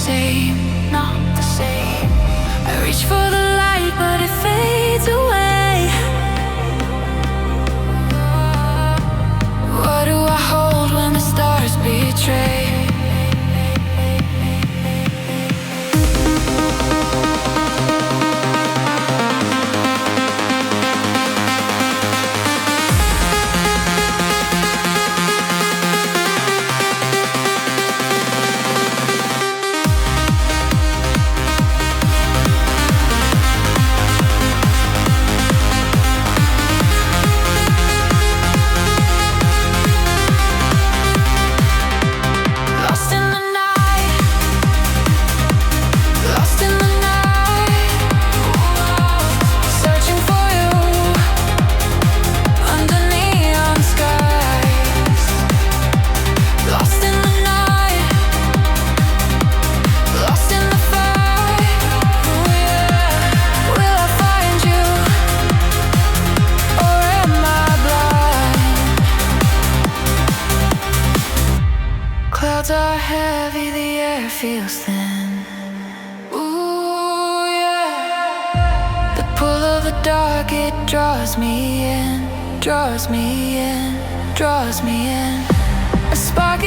same, not the same. I reach for the light, but it fades away. What do I hold when the stars betray? Clouds are heavy, the air feels thin. Ooh, yeah. The pull of the dark, it draws me in, draws me in, draws me in. A spark